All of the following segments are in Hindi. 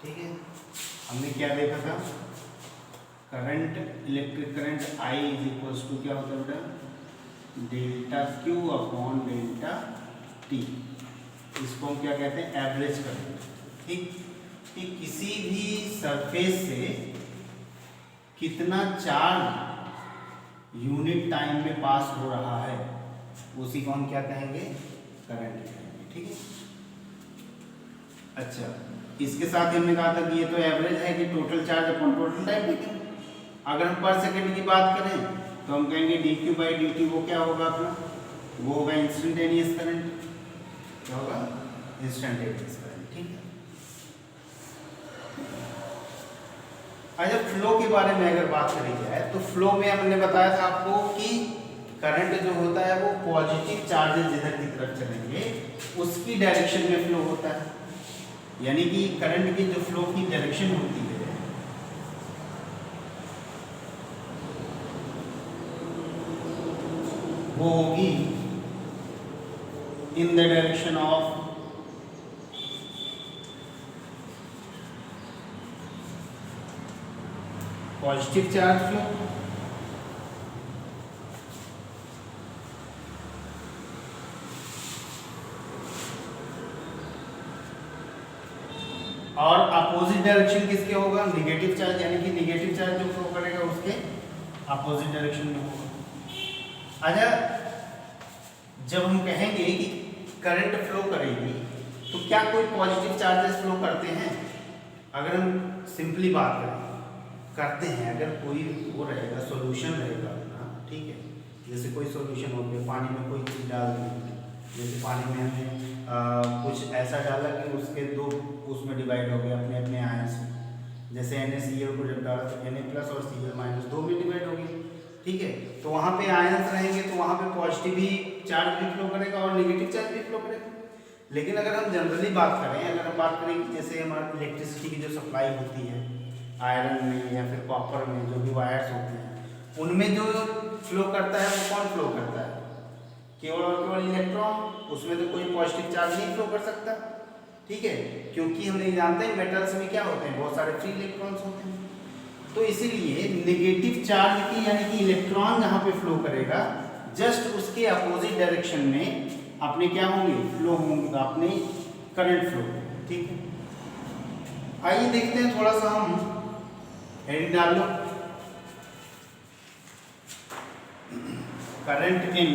ठीक है, हमने क्या देखा था, current, electric current I is equals to क्या होता है बेटा, delta Q upon delta T। इसको हम क्या कहते हैं, एवरेज करंट। ठीक, कि किसी भी सरफेस से कितना चार्ज यूनिट टाइम में पास हो रहा है, उसी को हम क्या कहेंगे, करंट कहेंगे। ठीक है, अच्छा, इसके साथ ही हमने कहा था कि ये तो एवरेज है कि total charge upon total time. लेकिन अगर हम पर सेकंड की बात करें तो हम कहेंगे dq बाई dt वो क्या होगा अपना, वो होगा इंस्टेंटेनियस करंट। क्या होगा, इंस्टेंटेनियस करंट। ठीक है, अच्छा, फ्लो के बारे में अगर बात करी जाए तो फ्लो में हमने बताया था आपको कि करंट जो होता है वो पॉजिटिव चार्जेस जिधर की तरफ चलेंगे उसकी डायरेक्शन में फ्लो होता है। यानी कि करंट की जो फ्लो की डायरेक्शन होती है वो होगी in the direction of positive charge flow. और अपोजिट डायरेक्शन किसके होगा, निगेटिव चार्ज, यानी कि निगेटिव चार्ज जो फ्लो करेगा उसके अपोजिट डायरेक्शन में होगा। अच्छा, जब हम कहेंगे कि करंट फ्लो करेगी तो क्या कोई पॉजिटिव चार्जेस फ्लो करते हैं, अगर हम सिंपली बात करें, करते हैं। अगर कोई वो रहेगा, सॉल्यूशन रहेगा अपना, ठीक है, जैसे कोई सॉल्यूशन हो गया, पानी में कोई चीज़ डाल दी, जैसे पानी में हमने कुछ ऐसा डाला कि उसके दो उसमें डिवाइड हो गए अपने अपने आयंस में, जैसे NaCl को जब डाला तो Na+ और Cl- दो में डिवाइड हो गई। ठीक है, तो वहाँ पे आयंस रहेंगे तो वहाँ पे पॉजिटिव भी चार्ज भी फ्लो करेगा और नेगेटिव चार्ज भी फ्लो करेगा। लेकिन अगर हम जनरली बात करें, अगर हम बात करें कि जैसे हमारी इलेक्ट्रिसिटी की जो सप्लाई होती है आयरन में या फिर कॉपर में, जो भी वायर्स होते हैं उनमें जो फ्लो करता है वो कौन फ्लो करता है, केवल और केवल इलेक्ट्रॉन। उसमें तो कोई पॉजिटिव चार्ज नहीं फ्लो कर सकता। ठीक है, क्योंकि हम नहीं जानते हैं मेटल्स में क्या होते हैं, बहुत सारे फ्री इलेक्ट्रॉन्स होते हैं। तो इसीलिए नेगेटिव चार्ज की यानी कि इलेक्ट्रॉन जहाँ पे फ्लो करेगा जस्ट उसके अपोजिट डायरेक्शन में अपने क्या होंगे, फ्लो होंगे, अपने करंट फ्लो। ठीक है, आइए देखते हैं, थोड़ा सा हम हेडिंग डाल लो, current in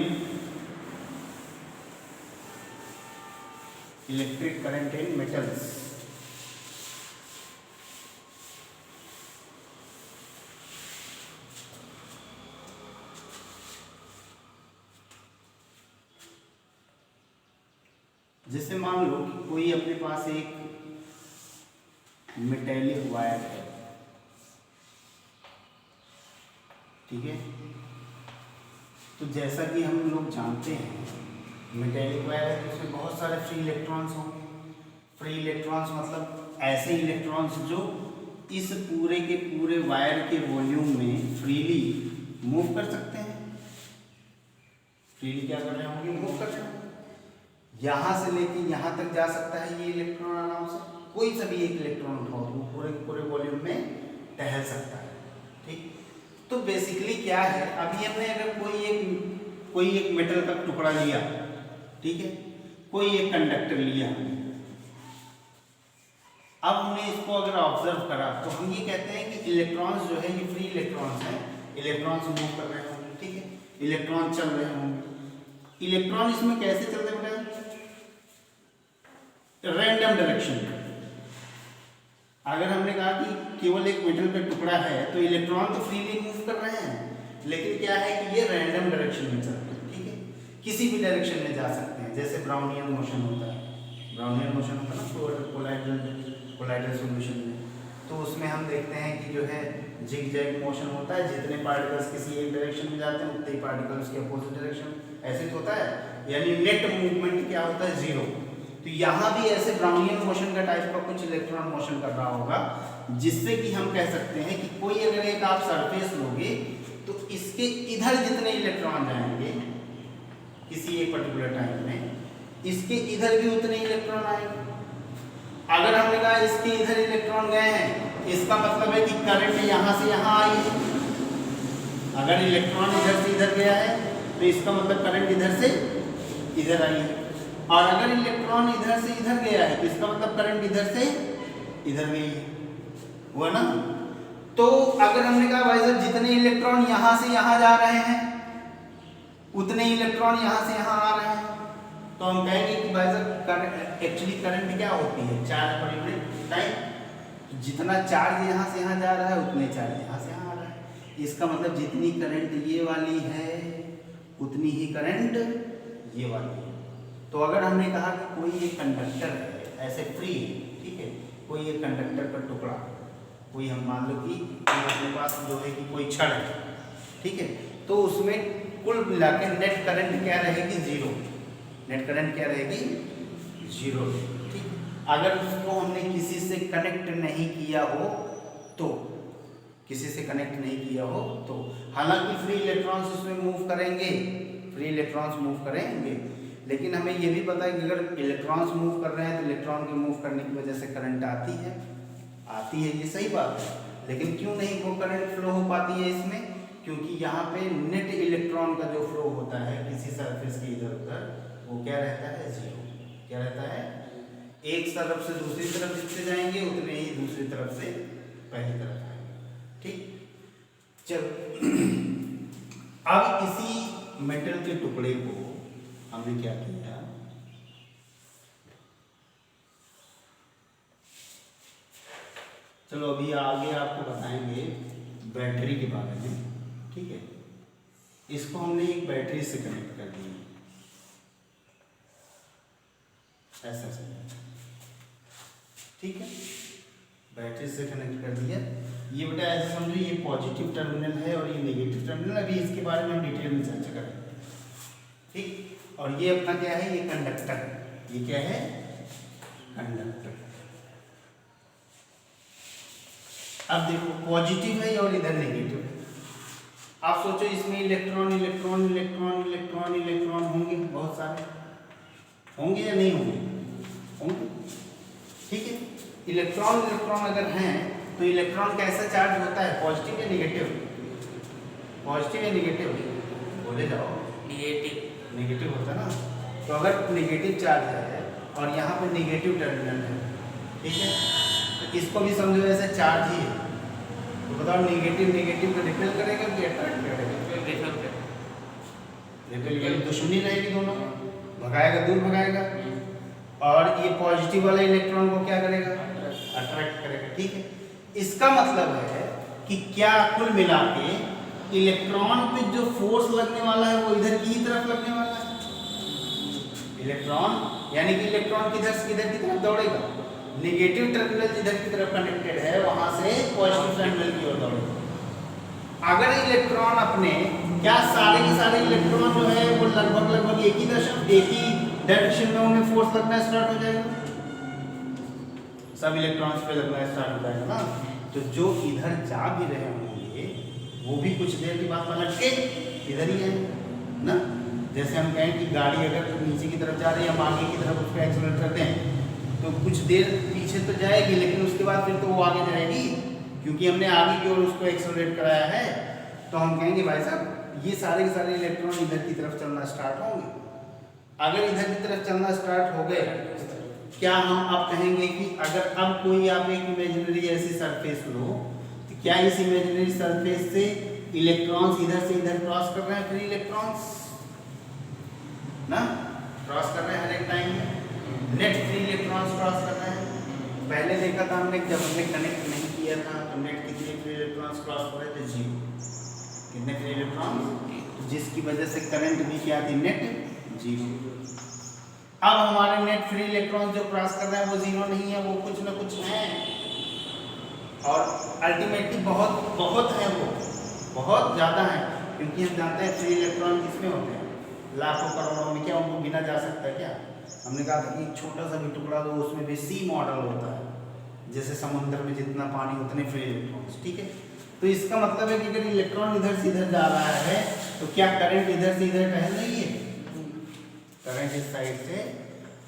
electric current in metals. जैसे मान लो कि कोई अपने पास एक मेटेलिक वायर है, ठीक है, तो जैसा कि हम लोग जानते हैं मेटेलिक वायर है तो उसमें बहुत सारे फ्री इलेक्ट्रॉन्स होंगे। फ्री इलेक्ट्रॉन्स मतलब ऐसे इलेक्ट्रॉन्स जो इस पूरे के पूरे वायर के वॉल्यूम में फ्रीली मूव कर सकते हैं। फ्रीली क्या कर रहे होंगे, मूव कर रहे होंगे। यहाँ से लेके यहाँ तक जा सकता है ये इलेक्ट्रॉन आराम से, कोई सा भी एक इलेक्ट्रॉन उठाओ तो पूरे पूरे वॉल्यूम में टहल सकता है। ठीक, तो बेसिकली क्या है, अभी हमने अगर कोई एक मेटल का टुकड़ा लिया, ठीक है, कोई एक कंडक्टर लिया, अब हमने इसको अगर ऑब्जर्व करा तो हम ये कहते हैं कि इलेक्ट्रॉन्स जो है ये फ्री इलेक्ट्रॉन्स हैं, इलेक्ट्रॉन्स मूव कर रहे होंगे। ठीक है, इलेक्ट्रॉन चल रहे होंगे। इलेक्ट्रॉन इसमें कैसे चल रहे हैं, रैंडम डायरेक्शन। अगर हमने कहा कि केवल एक मेटल का टुकड़ा है तो इलेक्ट्रॉन तो फ्रीली मूव कर रहे हैं, लेकिन क्या है कि ये रैंडम डायरेक्शन में चल रहे हैं। ठीक है, किसी भी डायरेक्शन में जा सकते हैं, जैसे ब्राउनियन मोशन होता है, ब्राउनियन मोशन होता है ना कोलाइडल सॉल्यूशन में, तो उसमें हम देखते हैं कि जो है जिग जैग मोशन होता है, जितने पार्टिकल्स किसी एक डायरेक्शन में जाते हैं उतने ही पार्टिकल्स के अपोजिट डायरेक्शन, ऐसे तो होता है, यानी नेट मूवमेंट क्या होता है, जीरो। तो यहाँ भी ऐसे ब्राउनियन मोशन का टाइप का कुछ इलेक्ट्रॉन मोशन कर रहा होगा, जिससे कि हम कह सकते हैं कि कोई अगर एक आप सरफेस लोगे तो इसके इधर जितने इलेक्ट्रॉन जाएंगे किसी एक पर्टिकुलर टाइम में, इसके इधर भी उतने इलेक्ट्रॉन आएंगे। अगर हमने कहा इसके इधर इलेक्ट्रॉन गए हैं, इसका मतलब है कि करंट यहां से यहां आई है। अगर इलेक्ट्रॉन इधर से इधर गया है तो इसका मतलब करंट इधर से इधर आई है, और अगर इलेक्ट्रॉन इधर से इधर गया है तो इसका मतलब करंट इधर से इधर गई है, हुआ ना। तो अगर हमने कहा भाई साहब जितने इलेक्ट्रॉन यहां से यहां जा रहे हैं उतने इलेक्ट्रॉन यहां से यहां आ रहे हैं, तो हम कहेंगे कि भाई साहब करंट, एक्चुअली करंट क्या होती है, चार्ज पर यूनिट टाइम। जितना चार्ज यहां से यहां जा रहा है उतने चार्ज यहां से यहां आ रहा है। इसका मतलब जितनी करंट ये वाली है उतनी ही करंट ये वाली है। तो अगर हमने कहा कि कोई एक कंडक्टर है ऐसे फ्री है, ठीक है, कोई एक कंडक्टर का टुकड़ा, कोई हम मान लो कि अपने पास जो है कि कोई छड़ है, ठीक है, तो उसमें कुल मिला के नेट करंट क्या रहेगी, जीरो। नेट करंट क्या रहेगी, जीरो। ठीक, अगर उसको हमने किसी से कनेक्ट नहीं किया हो तो, किसी से कनेक्ट नहीं किया हो तो, हालांकि फ्री इलेक्ट्रॉन्स उसमें मूव करेंगे, फ्री इलेक्ट्रॉन्स मूव करेंगे, लेकिन हमें ये भी पता है कि अगर इलेक्ट्रॉन्स मूव कर रहे हैं तो इलेक्ट्रॉन के मूव करने की वजह से करंट आती है, ये सही बात है। लेकिन क्यों नहीं वो करंट फ्लो हो पाती है इसमें, क्योंकि यहाँ पे नेट इलेक्ट्रॉन का जो फ्लो होता है किसी सरफेस के इधर उधर, वो क्या रहता है, जीरो। क्या रहता है, एक तरफ से दूसरी तरफ जितने जाएंगे उतने ही दूसरी तरफ से पहली तरफ आएंगे। ठीक, चलो अब इसी मेटल के टुकड़े को हमने क्या किया, चलो अभी आगे आपको बताएंगे बैटरी के बारे में, ठीक है। इसको हमने एक बैटरी से कनेक्ट कर दिया, ऐसा से, ठीक है, बैटरी से कनेक्ट कर दिया। ये बेटा ऐसे समझो ये पॉजिटिव टर्मिनल है और ये नेगेटिव टर्मिनल, अभी इसके बारे में हम डिटेल में चर्चा करेंगे, ठीक। और ये अपना क्या है, ये कंडक्टर है, ये क्या है, कंडक्टर। अब देखो पॉजिटिव है और इधर नेगेटिव है। आप सोचो इसमें electron electron electron electron electron होंगे, बहुत सारे होंगे या नहीं होंगे, होंगे, ठीक है। इलेक्ट्रॉन इलेक्ट्रॉन अगर हैं तो इलेक्ट्रॉन कैसा चार्ज होता है, पॉजिटिव या नेगेटिव, पॉजिटिव या नेगेटिव, बोले जाओ, नेगेटिव, नेगेटिव होता है ना। तो अगर नेगेटिव चार्ज है और यहाँ पे नेगेटिव टर्मिनल है, ठीक है, तो इसको भी समझो ऐसे चार्ज ही है, तो बताओ नेगेटिव नेगेटिव को रिपेल करेगा कि अट्रैक्ट करेगा, रिपेल यानी दुश्मनी रहेगी दोनों, भगाएगा, दूर भगाएगा। और ये पॉजिटिव वाला इलेक्ट्रॉन को क्या करेगा, अट्रैक्ट करेगा, ठीक है। इसका मतलब है कि क्या कुल मिला के इलेक्ट्रॉन पे जो फोर्स लगने वाला है वो इधर की तरफ लगने वाला है, इलेक्ट्रॉन, यानी कि इलेक्ट्रॉन किधर से किधर की तरफ दौड़ेगा, नेगेटिव टर्मिनल जिधर की तरफ कनेक्टेड है वहां से पॉजिटिव टर्मिनल की ओर दौड़ेगा। अगर इलेक्ट्रॉन अपने, क्या सारे के सारे इलेक्ट्रॉन जो है वो लगभग एक ही डायरेक्शन में उन्हें फोर्स लगना स्टार्ट हो जाएगा, सब इलेक्ट्रॉन्स पे लगना स्टार्ट हो जाएगा ना। तो जो इधर जा भी रहे होंगे वो भी कुछ देर के बाद पलट के इधर ही है ना। जैसे हम कहें कि गाड़ी अगर नीचे की तरफ जा रही है, हम आगे की तरफ उसको एक्सीलरेट करते हैं तो कुछ देर पीछे तो जाएगी, लेकिन उसके बाद फिर तो वो आगे जाएगी, क्योंकि हमने आगे की ओर उसको एक्सीलरेट कराया है। तो हम कहेंगे भाई साहब ये सारे के सारे इलेक्ट्रॉन इधर की तरफ चलना स्टार्ट होंगे। अगर इधर की तरफ चलना स्टार्ट हो गए, क्या हम अब कहेंगे कि अगर अब कोई आप एक इमेजिनरी ऐसी सरफेस लो, तो क्या इस इमेजिनरी सरफेस से इलेक्ट्रॉन्स इधर से इधर क्रॉस कर रहे हैं, फ्री इलेक्ट्रॉन्स ना क्रॉस कर रहे हैं हर एक टाइम में, नेट फ्री इलेक्ट्रॉन्स क्रॉस कर रहे हैं। पहले देखा था हमने जब हमने कनेक्ट नहीं किया था तो नेट कितने फ्री इलेक्ट्रॉन्स क्रॉस कर रहे थे, जीरो। कितने फ्री इलेक्ट्रॉन्स, जिसकी वजह से करंट भी क्या थी, नेट जीरो। अब हमारे नेट फ्री इलेक्ट्रॉन जो क्रॉस कर रहे हैं वो जीरो नहीं है, वो कुछ ना कुछ है, और अल्टीमेटली बहुत है, वो बहुत ज़्यादा है, क्योंकि हम जानते हैं फ्री इलेक्ट्रॉन किसमें होते हैं, लाखों करोड़ों में। क्या उनको गिना जा सकता है क्या? हमने कहा था कि छोटा सा भी टुकड़ा दो उसमें भी सी मॉडल होता है, जैसे समुद्र में जितना पानी उतने फ्री इलेक्ट्रॉन्स, ठीक है। तो इसका मतलब है कि अगर इलेक्ट्रॉन इधर से इधर जा रहा है तो क्या करंट इधर से इधर टहल रही है, करंट इस साइड से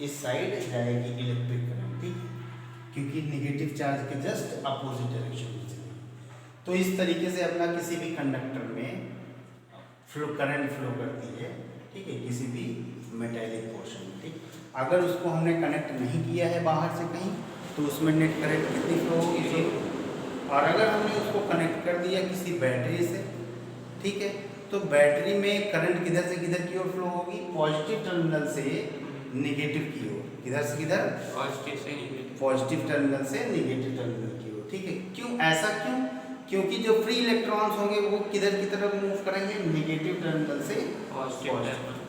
इस साइड जाएगी, इलेक्ट्रिक करंट, ठीक। क्योंकि नेगेटिव चार्ज के जस्ट अपोजिट डायरेक्शन में चलेगी। तो इस तरीके से अपना किसी भी कंडक्टर में करंट फ्लो करती है, ठीक है, किसी भी मेटेलिक पोर्शन में, ठीक। अगर उसको हमने कनेक्ट नहीं किया है बाहर से कहीं तो उसमें नेट करंट कितनी फ्लो होगी, और अगर हमने उसको कनेक्ट कर दिया किसी बैटरी से, ठीक है, तो बैटरी में करंट किधर से किधर की ओर फ्लो होगी, पॉजिटिव टर्मिनल से नेगेटिव की ओर। किधर से किधर? पॉजिटिव टर्मिनल से नेगेटिव टर्मिनल की ओर, ठीक है। क्यों ऐसा क्यों? क्योंकि जो फ्री इलेक्ट्रॉन्स होंगे वो किधर की तरफ मूव करेंगे, नेगेटिव टर्मिनल से पॉजिटिव।